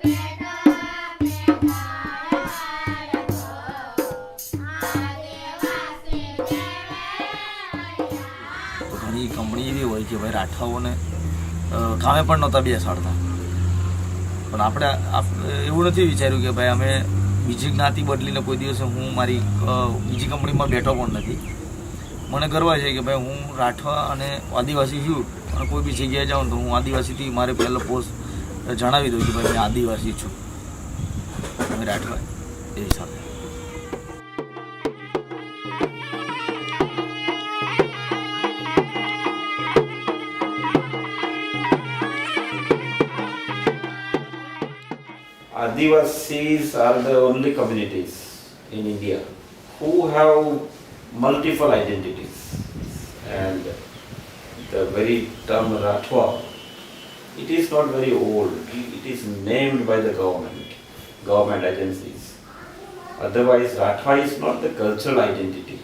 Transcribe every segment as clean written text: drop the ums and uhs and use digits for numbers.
તો ઘણી કંપની એવી હોય કે ભાઈ રાઠવાઓને કામે પણ નહોતા બેસાડતા, પણ આપણે એવું નથી વિચાર્યું કે ભાઈ અમે બીજી જ્ઞાતિ બદલીને કોઈ દિવસે હું મારી બીજી કંપનીમાં બેઠો પણ નથી. મને ગર્વ છે કે ભાઈ હું રાઠવા અને આદિવાસી છું, અને કોઈ બી જગ્યાએ જાઉં તો હું આદિવાસીથી મારે પહેલો પોસ્ટ જણાવી દઉં કે ભાઈ મેં આદિવાસી છું, અમે રાઠવા એ હિસાબે. Adivasis are the only communities in India who have multiple identities, and the very term Rathwa, it is not very old. It is named by the government agencies. Otherwise, Rathwa is not the cultural identity.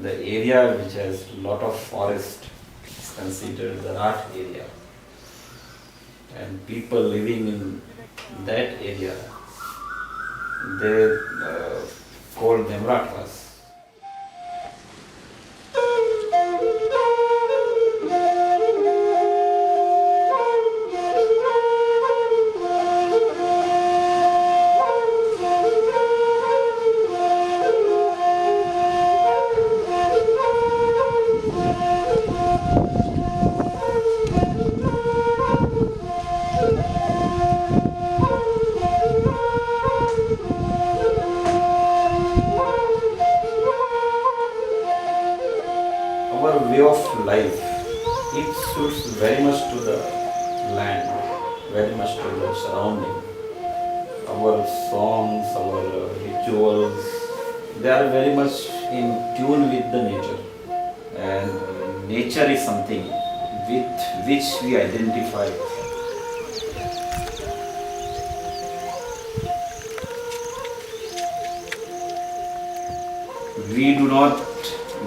The area which has lot of forest is considered the Rath area, and people living in that area, they call them Rathwas. Our way of life, it suits very much to the land, very much to the surrounding. Our songs, our rituals, they are very much in tune with the nature. And nature is something with which we identify. We do not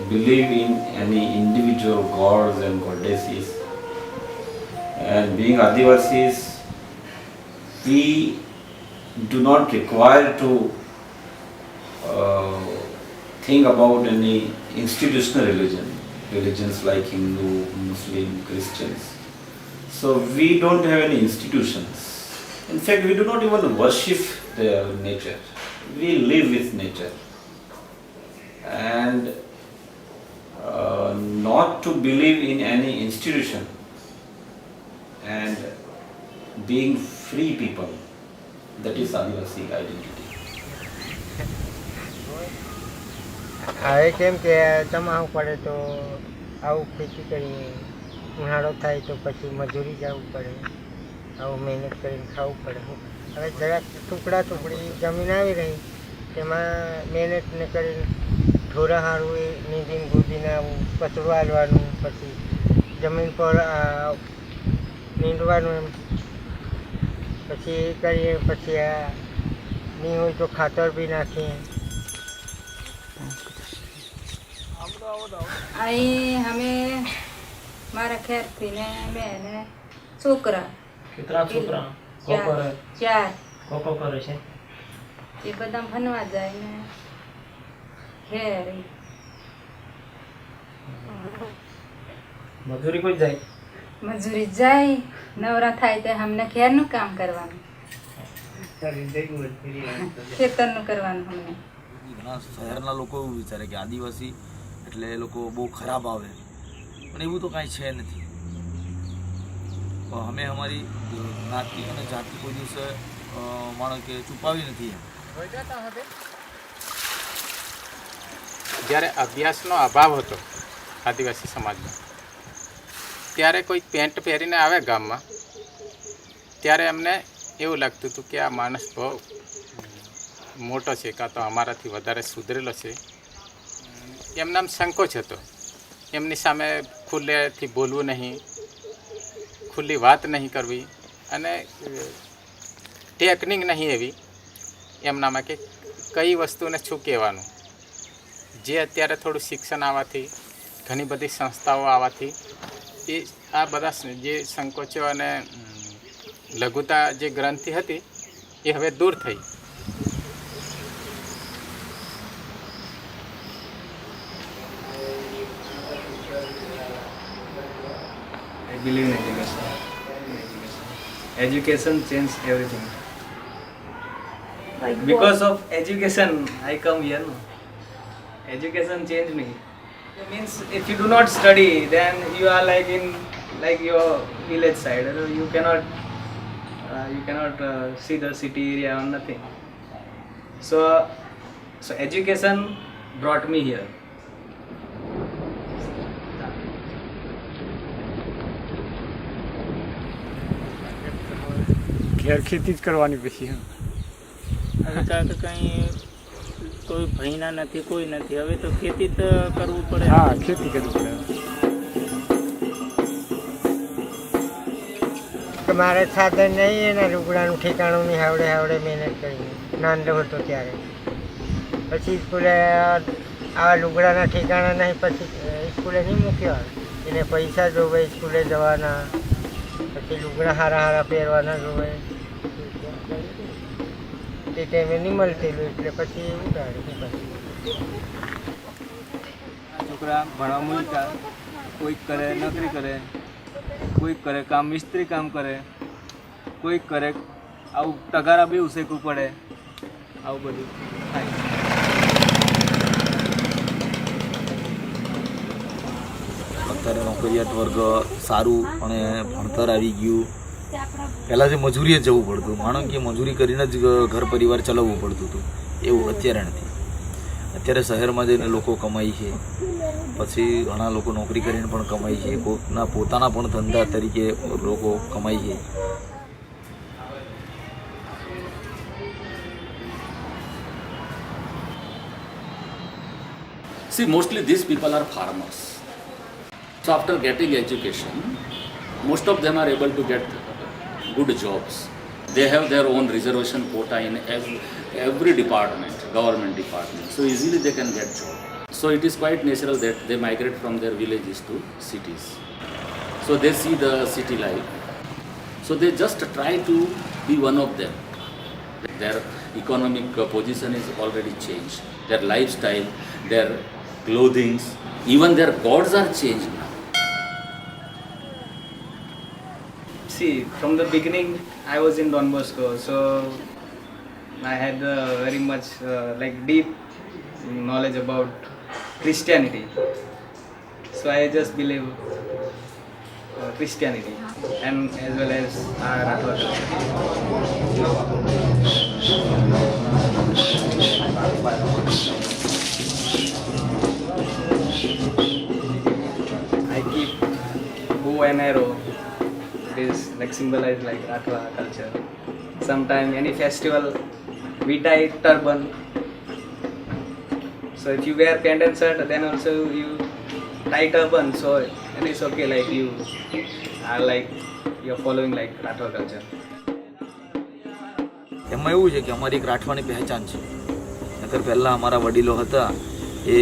believe in any individual gods and goddesses, and being Adivasis, we do not require to think about any institutional religions like Hindu, Muslim, Christians. So we don't have any institutions. In fact, we do not even worship the nature. We live with nature. And not to believe in any institution and being free people, that is Adivasi identity. હવે કેમ કે ચમાવું પડે તો આવું ખેતી કરીએ, ઉનાળો થાય તો પછી મજૂરી જવું પડે, આવું મહેનત કરીને ખાવું પડે. હવે જરાક ટુકડી જમીન આવી રહી તેમાં મહેનત ને કરીને ઢોરા હારવું એ નીંદીને ગૂંદીને આવું કચરું હાલવાનું, પછી જમીન પર નીંદવાનું, એમ પછી એ કરીએ, પછી આ નહીં હોય તો ખાતર બી નાખીએ. અહીં અમે મારા ખેરથી ને મેં ને છોકરા કેટલા છોકરા ચાર કોકો કરે છે? એ બધા ભણવા જાય ને ઘેર મજૂરી કોઈ જાય? મજૂરી જાય, નવરા થાય તો અમને ઘેરનું કામ કરવાનું, ખેતરનું કરવાનું. અમને ઘણા શહેરના લોકો એવું વિચારે કે આદિવાસી એટલે એ લોકો બહુ ખરાબ આવે, પણ એવું તો કાંઈ છે નથી. અમે અમારી જ્ઞાતિ અને જાતિ કોઈ દિવસે માનો કે છુપાવી નથી. જ્યારે અભ્યાસનો અભાવ હતો આદિવાસી સમાજમાં, ત્યારે કોઈ પેન્ટ પહેરીને આવે ગામમાં, ત્યારે એમને એવું લાગતું હતું કે આ માણસ બહુ મોટો છે, કાં તો અમારાથી વધારે સુધરેલો છે. એમનામ સંકોચ હતો, એમની સામે ખુલ્લેથી બોલવું નહીં, ખુલ્લી વાત નહીં કરવી, અને ટેકનિક નહીં એવી એમનામાં કે કઈ વસ્તુને શું કહેવાનું. જે અત્યારે થોડું શિક્ષણ આવવાથી, ઘણી બધી સંસ્થાઓ આવવાથી એ આ બધા જે સંકોચો અને લઘુતા જે ગ્રંથિ હતી એ હવે દૂર થઈ. I believe in education. Education changed everything. Because of education, I come here. No? Education changed me. It means if you do not study, then you are like in your village side. You cannot see the city area or nothing. So education brought me here. ઘેર ખેતી જ કરવાની પછી. હવે તો કંઈ કોઈ ભણ્યા નથી, કોઈ નથી. હવે તો ખેતી તો કરવું પડે. હા, ખેતી કરવી પડે. કે મારે સાધન નહીં, એના લુગડાનું ઠેકાણું નહીં, હાવડે મહેનત કરીને નાનો હતો ત્યારે. પછી સ્કૂલે આવા લુગડાના ઠેકાણા નહીં, પછી સ્કૂલે નહીં મૂક્યો. એને પૈસા જોવે સ્કૂલે જવાના, પછી લુગડા સારા પહેરવાના જોવે. તે ટાઈમે નહીં મળતેલું એટલે પછી ઉડાડ્યું. છોકરા ભણવા મૂકતા, કોઈક કરે નોકરી કરે, કોઈક કરે કામ મિસ્ત્રી કામ કરે, કોઈક કરે આવું તગારા બી ઉસેકવું પડે, આવું બધું થાય. અત્યારે નોકરિયાત વર્ગ સારું અને ભણતર આવી ગયું. પહેલાં જે મજૂરીએ જવું પડતું, માનો કે મજૂરી કરીને જ ઘર પરિવાર ચલાવવું પડતું હતું, એવું અત્યારે નથી. અત્યારે શહેરમાં જઈને લોકો કમાય છે, પછી ઘણા લોકો નોકરી કરીને પણ કમાય છે, કોઈકના પોતાના પણ ધંધા તરીકે લોકો કમાય છે. See, mostly these people are farmers. So after getting education, most of them are able to get good jobs. They have their own reservation quota in every department, government department. So easily they can get job. So it is quite natural that they migrate from their villages to cities. So they see the city life. So they just try to be one of them. Their economic position is already changed. Their lifestyle, their clothing, even their gods are changed now. See, from the beginning, I was in Don Bosco, so I had very much deep knowledge about Christianity. So I just believe Christianity and as well as our Rathod. I keep bow and arrow. It is like symbolized like Rathwa culture. Sometime any festival, we tie turban. So if you wear pant and shirt, then also you tie turban. So it is okay, like you are like you're following like Rathwa culture. એમાં એવું છે કે અમારી એક રાઠવાની પહેચાન છે. નકર પહેલાં અમારા વડીલો હતા એ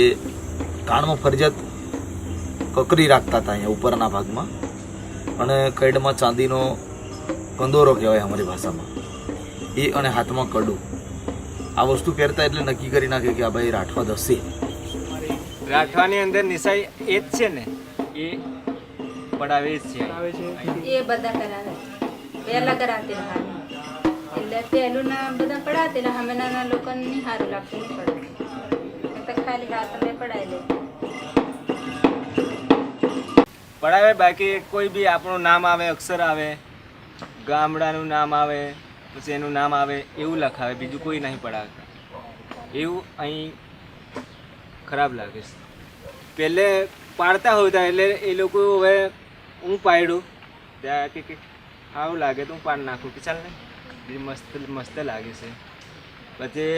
કાનમાં ફરજિયાત કકરી રાખતા હતા અહીંયા ઉપરના ભાગમાં, અને કઈડમાં ચાંદીનો કંદોરો કહેવાય અમારી ભાષામાં, એ અને હાથમાં કડું. આ વસ્તુ પહેરતા એટલે નક્કી કરી નાખે કે આ ભાઈ રાઠવા દસે. રાઠવાની અંદર નિશાઈ એ જ છે ને, એ પડાવે જ છે. એ બધા કરાવે પહેલા કરાવતી રહ્યા એટલે પહેલું ના બધા પડાવતી અમે નાના લોકોને નહીં સારું લાગતું, નહીં પડાવે તો ખાલી હાથ અમે પડાવી લે. પડાવે બાકી કોઈ બી આપણું નામ આવે, અક્ષર આવે, ગામડાનું નામ આવે, પછી એનું નામ આવે એવું લખાવે, બીજું કોઈ નહીં પડાવતા. એવું અહીં ખરાબ લાગે છે. પહેલે પાડતા હોતા એટલે એ લોકો હવે હું પાડ્યું ત્યાં કે આવું લાગે તો હું પાડ નાખું કે ચાલ ને બીજું મસ્ત લાગે છે. પછી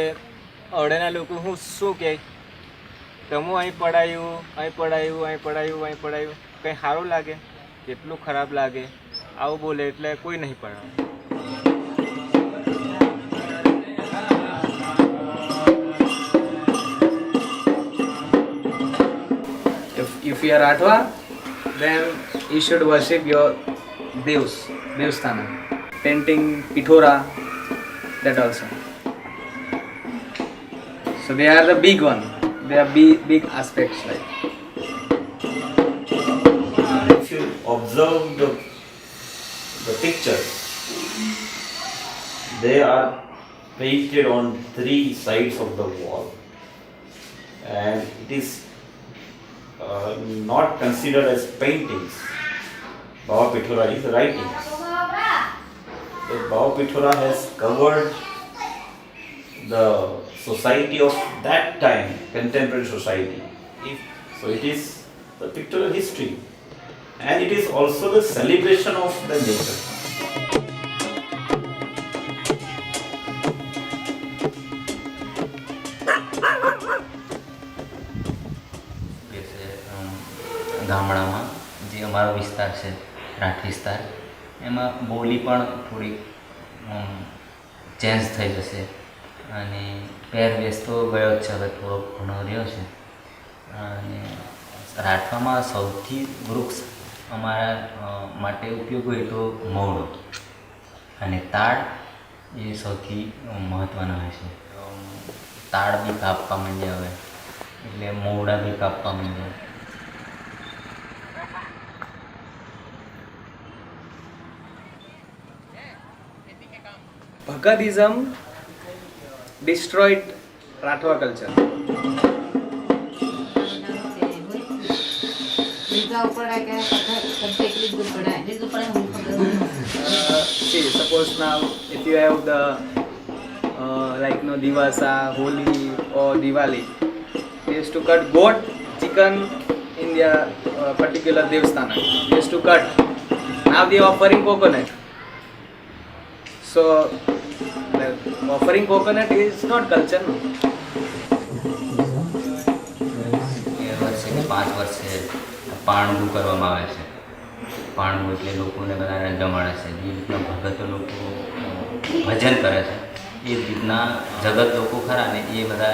અવડેના લોકો હું શું કહે તમે અહીં પડાયું, અહીં પડાયું, અહીં પડાયું, અહીં પડાયું, કંઈ સારું લાગે કેટલું ખરાબ લાગે આવું બોલે એટલે કોઈ નહીં પડાવે. If you are Rathwa, then you should worship your devs, Devsthana. painting Pithora, that also. So they are the big one. They are big aspects like. If you observe the pictures, they are painted on 3 sides of the wall, and it is not considered as paintings. Baba Pithora is writings. So Baba Pithora has covered the society of that time, contemporary society. So it is the pictorial history, and it is also the celebration of the nature. ગામડામાં જે અમારો વિસ્તાર છે રાઠ વિસ્તાર એમાં બોલી પણ થોડી ચેન્જ થઈ જશે અને પહેરવેશ તો ગયો જ છે, હવે થોડો ઘણો રહ્યો છે. અને રાઠવામાં સૌથી વૃક્ષ અમારા માટે ઉપયોગી હોય તો મવડો અને તાડ એ સૌથી મહત્ત્વનો હોય છે. તાડ બી કાપવા માંડ્યા હવે એટલે મવડા બી કાપવા માંડ્યા. Bhagadism destroyed Rathwa culture. See, suppose now if you have the like no Divasa, Holi or Diwali, they used to cut goat, chicken in their particular Devasthana. They used to cut. Now they are offering coconut. So offering coconut is not culture. No? વર્ષે કે 5 વર્ષે પાણવું કરવામાં આવે છે. પાણવું એટલે લોકોને બધાને જમાડે છે. જે રીતના ભગતો લોકો ભજન કરે છે એ રીતના જગત લોકો ખરા ને એ બધા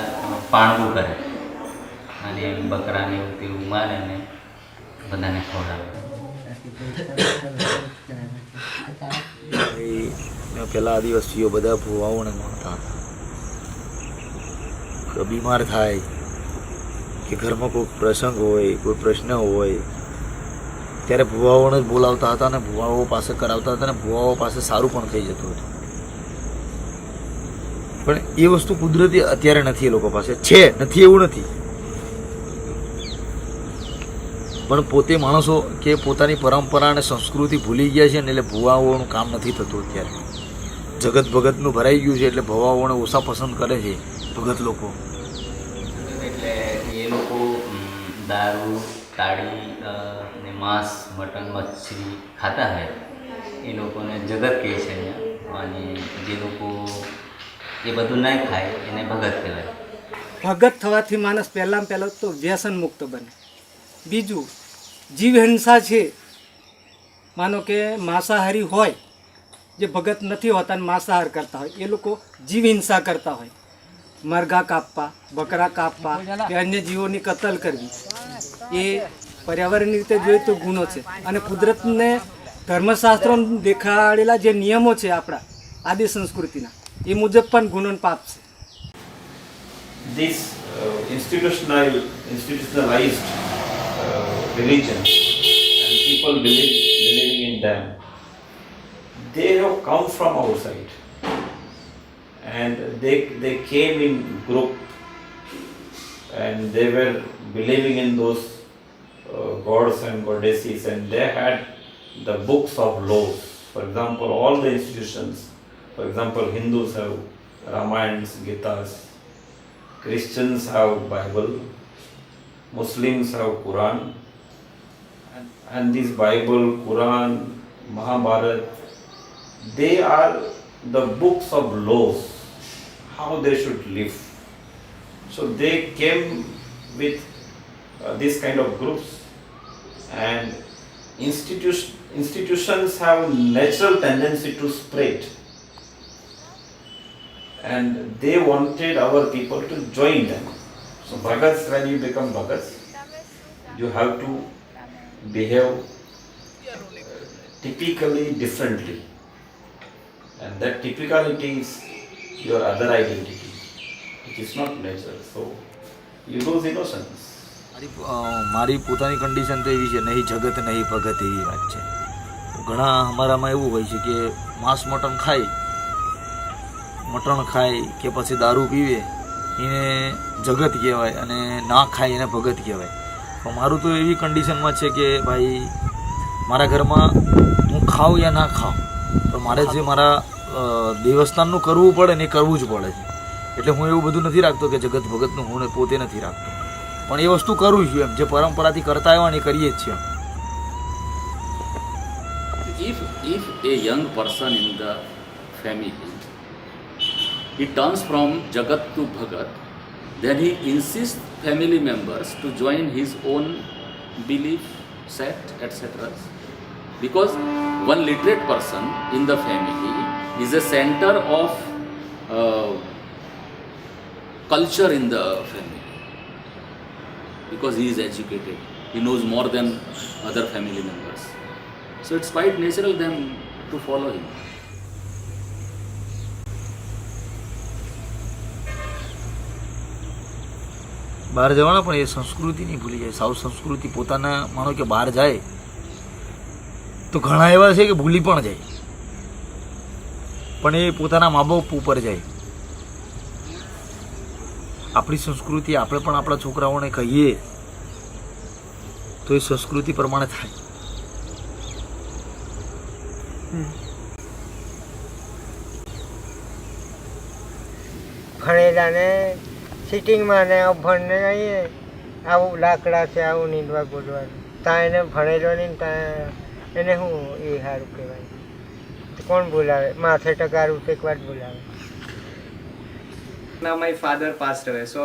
પાણવું કરે અને બકરાને એવું તેવું મારે ને બધાને ખવડાવે. પહેલાં આદિવાસીઓ બધા ભુવાઓને માનતા હતા કે બીમાર થાય કે ઘરમાં કોઈ પ્રસંગ હોય, કોઈ પ્રશ્ન હોય ત્યારે ભુવાઓને જ બોલાવતા હતા અને ભુવાઓ પાસે કરાવતા હતા અને ભુવાઓ પાસે સારું પણ થઈ જતું હતું. પણ એ વસ્તુ કુદરતી અત્યારે નથી, એ લોકો પાસે છે, નથી એવું નથી, પણ પોતે માણસો કે પોતાની પરંપરા અને સંસ્કૃતિ ભૂલી ગયા છે ને એટલે ભુવાઓનું કામ નથી થતું. અત્યારે જગત ભગતનું ભરાઈ ગયું છે એટલે ભુવાઓને ઓછા પસંદ કરે છે ભગત લોકો. એટલે એ લોકો દારૂ, તાળી ને માંસ, મટન, મચ્છી ખાતા હોય એ લોકોને જગત કહે છે અહીંયા. અને જે લોકો એ બધું ના ખાય એને ભગત કહેવાય. ભગત થવાથી માણસ પહેલાં તો વ્યસન મુક્ત બને. બીજું જીવ હિંસા છે, માનો કે માંસાહારી હોય જે ભગત નથી હોતા અને માંસાહાર કરતા હોય એ લોકો જીવ હિંસા કરતા હોય, મરઘા કાપવા, બકરા કાપવા કે અન્ય જીવોની કતલ કરવી એ પર્યાવરણની રીતે જોઈએ તો ગુનો છે. અને કુદરતને ધર્મશાસ્ત્રો દેખાડેલા જે નિયમો છે આપણા આદિ સંસ્કૃતિના એ મુજબ પણ ગુનો પાપ છે. This institutionalized religion and people believing in them, they have come from outside and they came in group and they were believing in those gods and goddesses, and they had the books of laws. For example, all the institutions, for example, Hindus have Ramayans, Gitas, Christians have Bible, Muslims have Quran, and this Bible, Quran, Mahabharat, they are the books of laws, how they should live. So they came with this kind of groups, and institutions have natural tendency to spread, and they wanted our people to join them. So Bhagats, when you become Bhagats, you have to behave typically differently. And that typicality is your other identity. It is not nature. So you lose innocence. મારી પોતાની condition તો એવી છે, નહીં જગત નહીં ભગત એવી વાત છે. ઘણા અમારામાં એવું હોય છે કે માંસ મટણ ખાય કે પછી દારૂ પીવે એને જગત કહેવાય અને ના ખાય એને ભગત કહેવાય. પણ મારું તો એવી કન્ડિશનમાં છે કે ભાઈ મારા ઘરમાં હું ખાઉં યા ના ખાઉં પણ મારે જે મારા દેવસ્થાનનું કરવું પડે ને એ કરવું જ પડે છે. એટલે હું એવું બધું નથી રાખતો કે જગત ભગતનું હું પોતે નથી રાખતો, પણ એ વસ્તુ કરું છું એમ, જે પરંપરાથી કરતા આવ્યા ને એ કરીએ જ છીએ. If a young person in the family, he turns from Jagat to Bhagat, then he insists family members to join his own belief sect, etc. Because one literate person in the family is a center of culture in the family. Because he is educated, he knows more than other family members. So it's quite natural them to follow him. બહાર જવાના પણ એ સંસ્કૃતિ નહીં ભૂલી જાય. South સંસ્કૃતિ પોતાના માનો કે બહાર જાય તો ઘણા એવા છે કે ભૂલી પણ જાય, પણ એ પોતાના મા બાપ ઉપર જાય. આપણી સંસ્કૃતિ આપણે પણ આપણા છોકરાઓને કહીએ તો એ સંસ્કૃતિ પ્રમાણે થાય. ભણેલાને સિટિંગમાં ને અભણને આવીએ આવું લાકડા છે આવું નીંદવા બોલવાનું, ત્યાં એને ભણેલો નહીં ને ત્યાં એને શું એ સારું કહેવાય. કોણ બોલાવે? માથે ટકારું તો એક વાર બોલાવે. Now my father passed away, so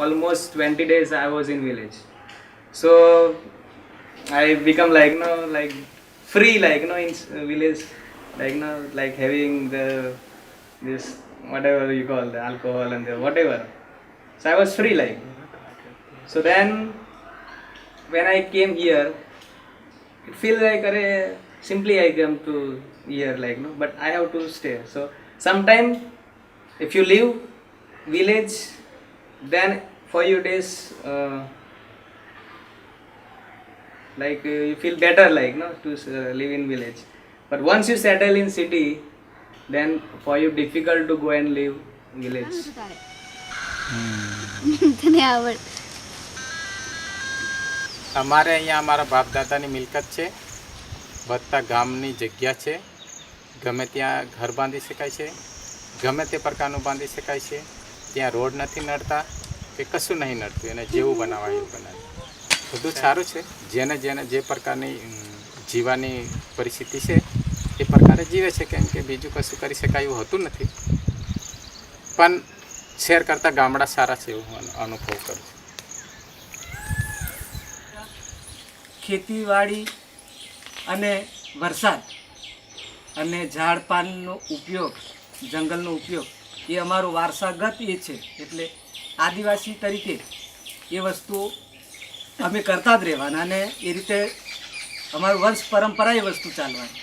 almost 20 days I was in village. So I become like free, in village, like having this whatever you call the alcohol and the whatever. So I was free So then when I came here, it feels like simply I come to here but I have to stay. So sometime if you leave village, then for few days you feel better to live in village. But once you settle in city, then for you difficult to go and live village. અમારે અહીંયા અમારા બાપ દાદાની મિલકત છે, વધતા ગામની જગ્યા છે, ગમે ત્યાં ઘર બાંધી શકાય છે, ગમે તે પ્રકારનું બાંધી શકાય છે. ત્યાં રોડ નથી નડતા કે કશું નહીં નડતું, એને જેવું બનાવાય એવું બનાવે. બધું સારું છે. જેને જેને જે પ્રકારની જીવવાની પરિસ્થિતિ છે એ પ્રકારે જીવે છે, કેમ કે બીજું કશું કરી શકાય એવું હોતું નથી. પણ શહેર કરતાં ગામડા સારા છે એવું હું અનુભવ કરું છું. ખેતીવાડી અને વરસાદ અને ઝાડ પાનનો ઉપયોગ, જંગલનો ઉપયોગ એ અમારો વારસાગત એ છે. એટલે આદિવાસી તરીકે એ વસ્તુઓ અમે કરતા જ રહેવાના અને એ રીતે અમારું વંશ પરંપરા એ વસ્તુ ચાલવાની.